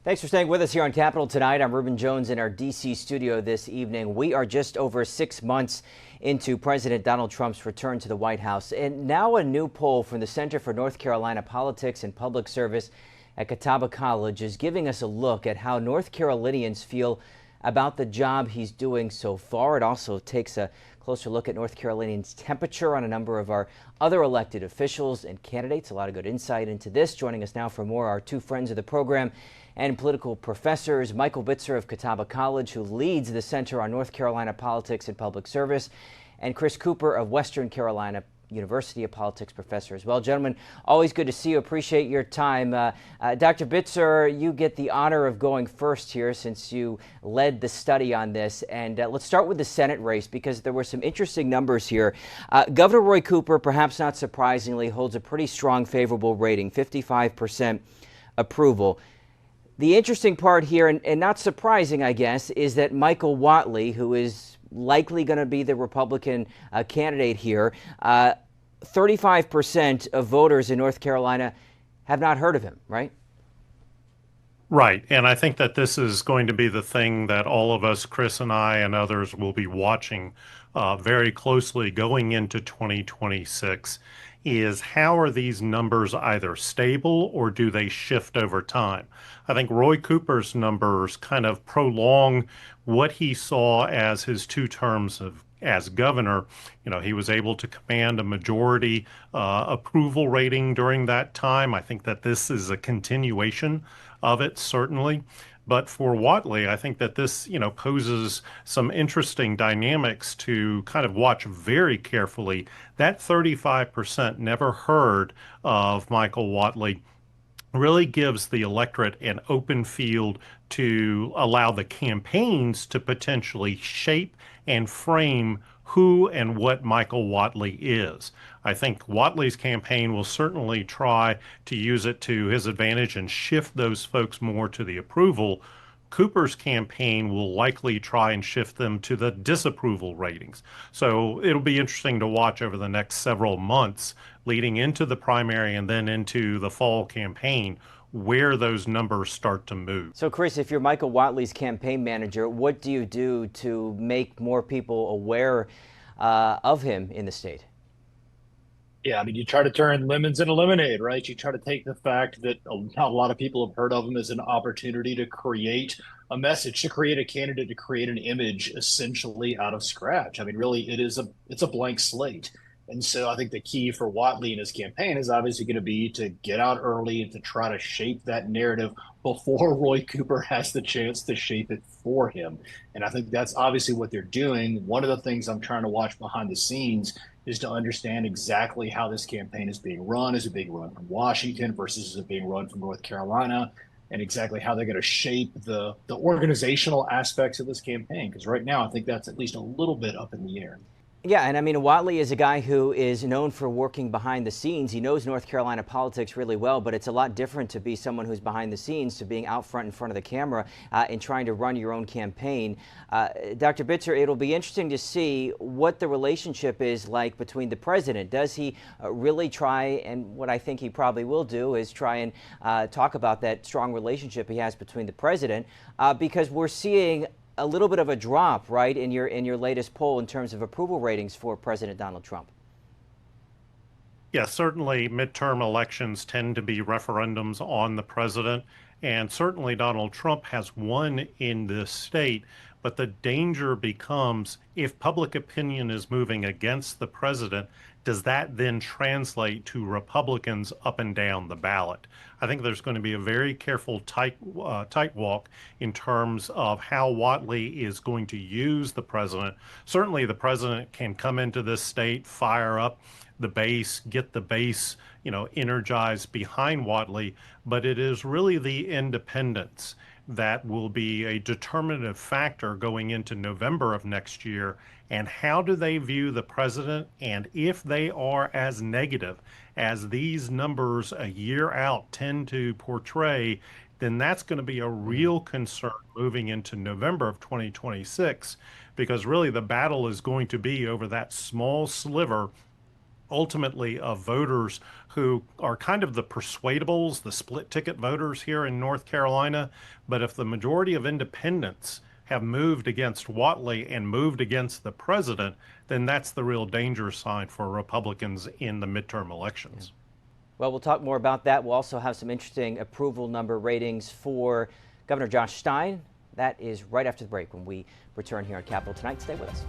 Thanks for staying with us here on Capitol tonight. I'm Ruben Jones in our D.C. studio this evening. We are just over 6 months into President Donald Trump's return to the White House. And now a new poll from the Center for North Carolina Politics and Public Service at Catawba College is giving us a look at how North Carolinians feel about the job he's doing so far. It also takes a closer look at North Carolinians' temperature on a number of our other elected officials and candidates. A lot of good insight into this. Joining us now for more are two friends of the program and political professors, Michael Bitzer of Catawba College, who leads the Center on North Carolina Politics and Public Service, and Chris Cooper of Western Carolina University, a politics professor as well. Gentlemen, always good to see you. Appreciate your time. Dr. Bitzer, you get the honor of going first here since you led the study on this. And let's start with the Senate race because there were some interesting numbers here. Governor Roy Cooper, perhaps not surprisingly, holds a pretty strong favorable rating, 55% approval. The interesting part here, and not surprising, I guess, is that Michael Whatley, who is likely going to be the Republican candidate here, 35% of voters in North Carolina have not heard of him, right? Right. And I think that this is going to be the thing that all of us, Chris and I and others, will be watching very closely going into 2026 is how are these numbers either stable or do they shift over time? I think Roy Cooper's numbers kind of prolong what he saw as his two terms as governor. You know, he was able to command a majority approval rating during that time. I think that this is a continuation of it, certainly. But for Whatley, I think that this, poses some interesting dynamics to kind of watch very carefully. That 35% never heard of Michael Whatley really gives the electorate an open field to allow the campaigns to potentially shape and frame who and what Michael Whatley is. I think Whatley's campaign will certainly try to use it to his advantage and shift those folks more to the approval. Cooper's campaign will likely try and shift them to the disapproval ratings. So it'll be interesting to watch over the next several months leading into the primary and then into the fall campaign where those numbers start to move. So, Chris, if you're Michael Whatley's campaign manager, what do you do to make more people aware of him in the state? Yeah, I mean, you try to turn lemons into lemonade, right? You try to take the fact that not a lot of people have heard of him as an opportunity to create a message, to create a candidate, to create an image essentially out of scratch. I mean, really, it's a blank slate. And so I think the key for Whatley and his campaign is obviously going to be to get out early and to try to shape that narrative before Roy Cooper has the chance to shape it for him. And I think that's obviously what they're doing. One of the things I'm trying to watch behind the scenes is to understand exactly how this campaign is being run. Is it being run from Washington versus is it being run from North Carolina? And exactly how they're going to shape the organizational aspects of this campaign. Because right now, I think that's at least a little bit up in the air. Yeah, and I mean, Whatley is a guy who is known for working behind the scenes. He knows North Carolina politics really well, but it's a lot different to be someone who's behind the scenes to being out front in front of the camera and trying to run your own campaign. Dr. Bitzer, it'll be interesting to see what the relationship is like between the president. Does he really try, and what I think he probably will do is try and talk about that strong relationship he has between the president, because we're seeing a little bit of a drop, right, in your latest poll in terms of approval ratings for President Donald Trump. Yeah, certainly midterm elections tend to be referendums on the president, and certainly Donald Trump has won in this state, but the danger becomes if public opinion is moving against the president, does that then translate to Republicans up and down the ballot? I think there's going to be a very careful tight walk in terms of how Whatley is going to use the president. Certainly the president can come into this state, fire up the base, get the base, energized behind Whatley, but it is really the independents that will be a determinative factor going into November of next year. And how do they view the president? And if they are as negative as these numbers a year out tend to portray, then that's going to be a real concern moving into November of 2026, because really the battle is going to be over that small sliver ultimately of voters who are kind of the persuadables, the split ticket voters here in North Carolina. But if the majority of independents have moved against Whatley and moved against the president, then that's the real danger sign for Republicans in the midterm elections. Well, we'll talk more about that. We'll also have some interesting approval number ratings for Governor Josh Stein. That is right after the break when we return here on Capitol Tonight. Stay with us.